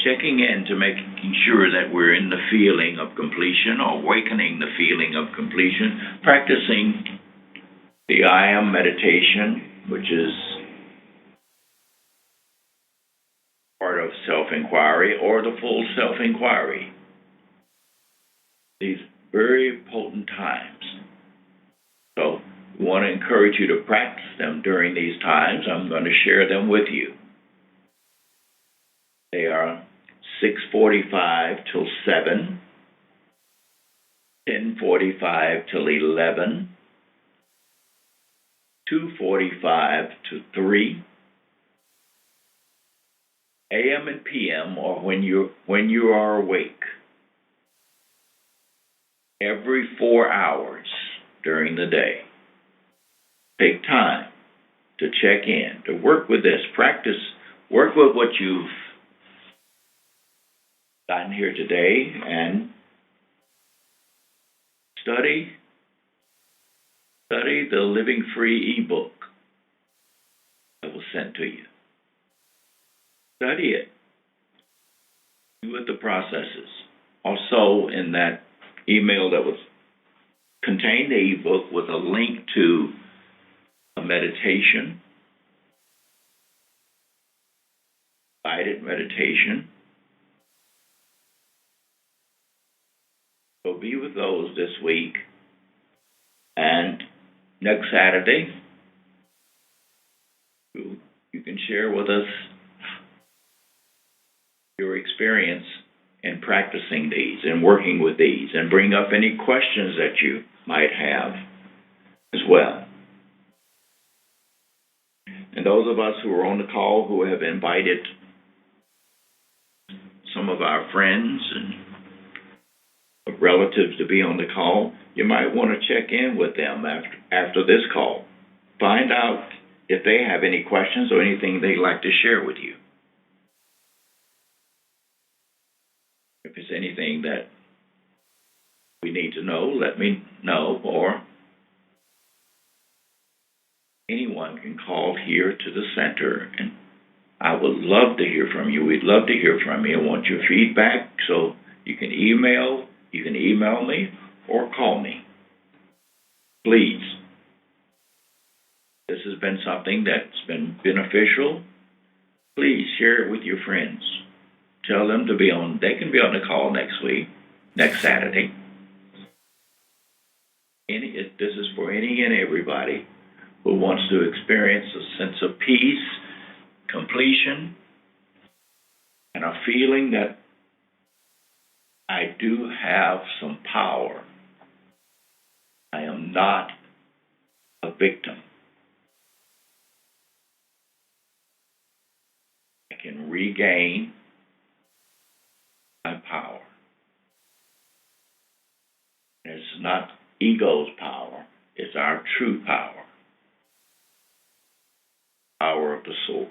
[SPEAKER 1] checking in to making sure that we're in the feeling of completion, or awakening the feeling of completion, practicing the AHAM meditation, which is part of self-inquiry, or the full self-inquiry. These very potent times. So we want to encourage you to practice them during these times. I'm going to share them with you. They are 6:45 till 7, 10:45 till 11, 2:45 to 3, AM and PM, or when you are awake. Every 4 hours during the day. Take time to check in, to work with this. Practice, work with what you've gotten here today, and study the Living Free ebook that was sent to you. Study it. Do with the processes. Also, in that email that was contained the ebook with a link to a meditation, guided meditation. So be with those this week. And next Saturday, you can share with us your experience in practicing these and working with these, and bring up any questions that you might have as well. And those of us who are on the call who have invited some of our friends and relatives to be on the call, you might want to check in with them after this call. Find out if they have any questions or anything they'd like to share with you. If there's anything that we need to know, let me know, or anyone can call here to the center, and I would love to hear from you. We'd love to hear from you. I want your feedback, so you can email me or call me. Please. This has been something that's been beneficial. Please share it with your friends. Tell them they can be on the call next Saturday. This is for any and everybody who wants to experience a sense of peace, completion, and a feeling that I do have some power. I am not a victim. I can regain my power. It's not ego's power, it's our true power, power of the source.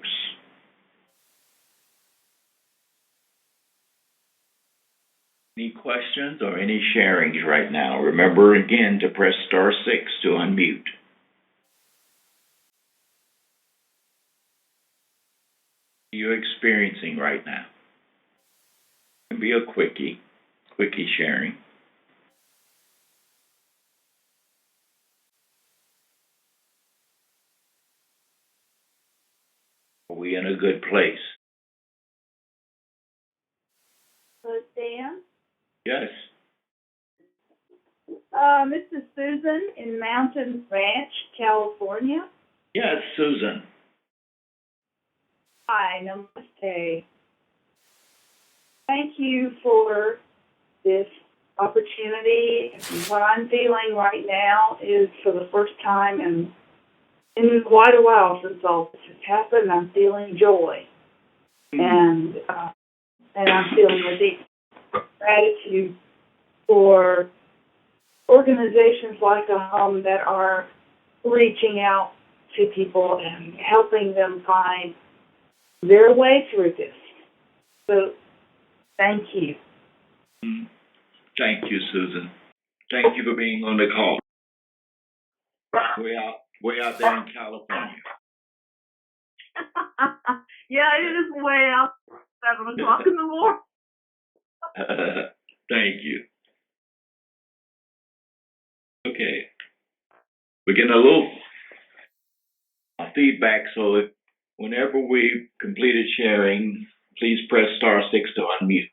[SPEAKER 1] Any questions or any sharings right now? Remember again to press *6 to unmute. What are you experiencing right now? It can be a quickie sharing. Are we in a good place?
[SPEAKER 6] Dan?
[SPEAKER 1] Yes.
[SPEAKER 6] This is Susan in Mountain Ranch, California.
[SPEAKER 1] Yes, Susan.
[SPEAKER 6] Hi, namaste. Thank you for this opportunity. What I'm feeling right now is for the first time in quite a while since all this has happened, I'm feeling joy. And I'm feeling a deep gratitude for organizations like AHAM that are reaching out to people and helping them find their way through this. So, thank you.
[SPEAKER 1] Thank you, Susan. Thank you for being on the call. Way out there in California.
[SPEAKER 6] Yeah, it is way out 7 o'clock in the morning.
[SPEAKER 1] Thank you. Okay. We're getting a little feedback, so whenever we completed sharing, please press *6 to unmute.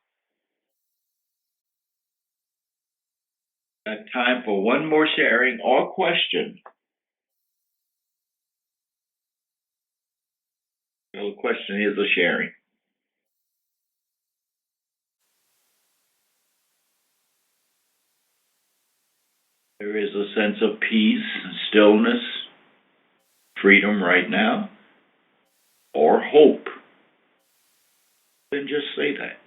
[SPEAKER 1] Got time for one more sharing or question. So the question is a sharing. There is a sense of peace and stillness, freedom right now, or hope. Then just say that.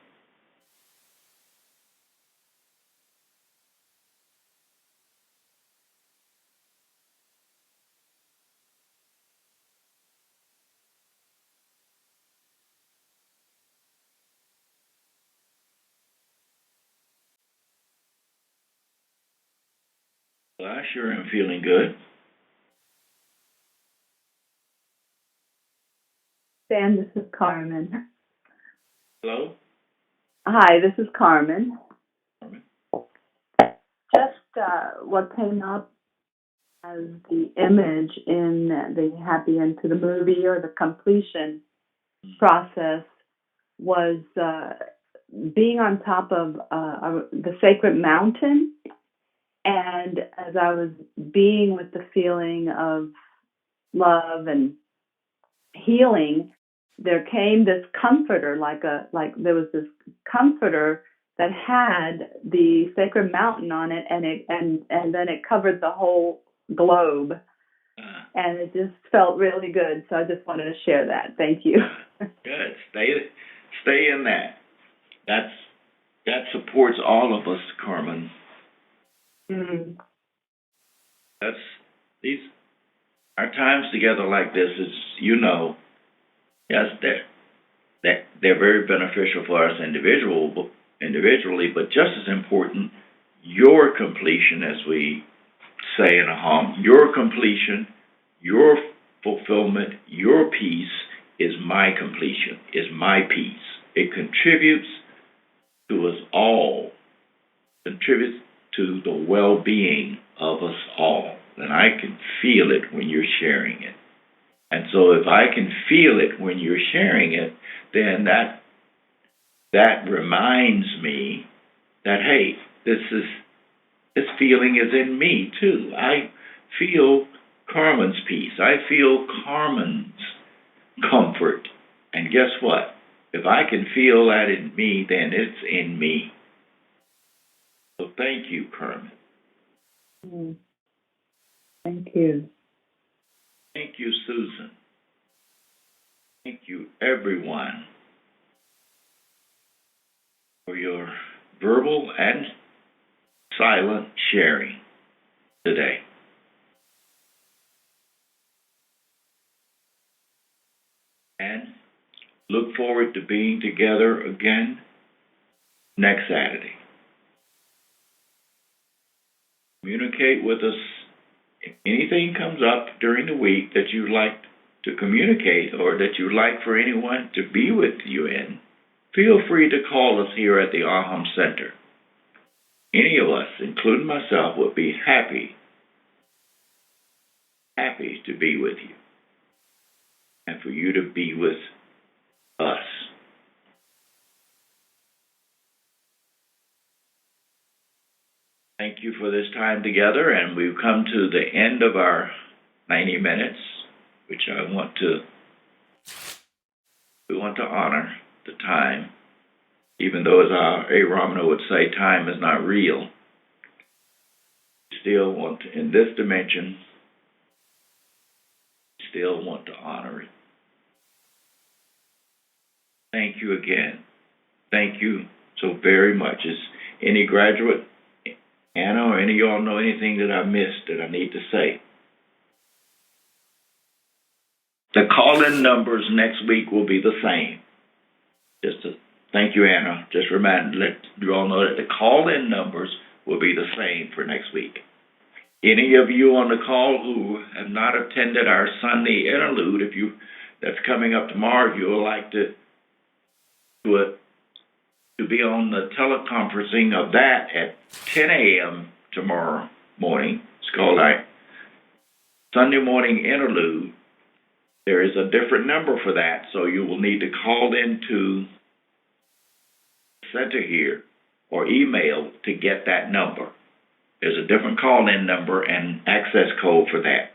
[SPEAKER 1] Well, I sure am feeling good.
[SPEAKER 5] Dan, this is Carmen.
[SPEAKER 1] Hello?
[SPEAKER 5] Hi, this is Carmen.
[SPEAKER 1] Carmen?
[SPEAKER 5] Just what came up as the image in the happy end to the movie or the completion process was being on top of the sacred mountain. And as I was being with the feeling of love and healing, there came this comforter, like there was this comforter that had the sacred mountain on it, and then it covered the whole globe, and it just felt really good. So I just wanted to share that. Thank you.
[SPEAKER 1] Good. Stay in that. That supports all of us, Carmen.
[SPEAKER 5] Mm-hmm.
[SPEAKER 1] Our times together like this is, yes, they're very beneficial for us individually, but just as important, your completion, as we say in AHAM, your completion, your fulfillment, your peace is my completion, is my peace. It contributes to us all, contributes to the well-being of us all. And I can feel it when you're sharing it. And so if I can feel it when you're sharing it, then that reminds me that, hey, this feeling is in me too. I feel Carmen's peace. I feel Carmen's comfort. And guess what? If I can feel that in me, then it's in me. So thank you, Carmen.
[SPEAKER 5] Thank you.
[SPEAKER 1] Thank you, Susan. Thank you, everyone for your verbal and silent sharing today. And look forward to being together again next Saturday. Communicate with us. If anything comes up during the week that you'd like to communicate or that you'd like for anyone to be with you in, feel free to call us here at the AHAM Center. Any of us, including myself, would be happy to be with you and for you to be with us. Thank you for this time together, and we've come to the end of our 90 minutes, which we want to honor the time, even though, as A. Ramana would say, time is not real. We still want to, in this dimension, still want to honor it. Thank you again. Thank you so very much. Is any graduate, Anna, or any of y'all know anything that I missed that I need to say? The call-in numbers next week will be the same. Thank you, Anna. Just let you all know that the call-in numbers will be the same for next week. Any of you on the call who have not attended our Sunday interlude, that's coming up tomorrow, if you would like to be on the teleconferencing of that at 10 a.m. tomorrow morning. It's called our Sunday morning interlude. There is a different number for that, so you will need to call into the center here or email to get that number. There's a different call-in number and access code for that.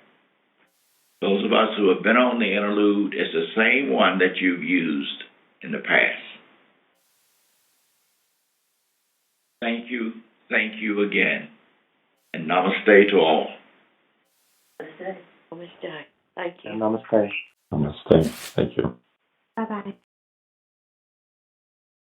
[SPEAKER 1] Those of us who have been on the interlude, it's the same one that you've used in the past. Thank you again, and namaste to all.
[SPEAKER 2] Namaste. Thank you.
[SPEAKER 7] Namaste. Namaste. Thank you.
[SPEAKER 4] Bye-bye.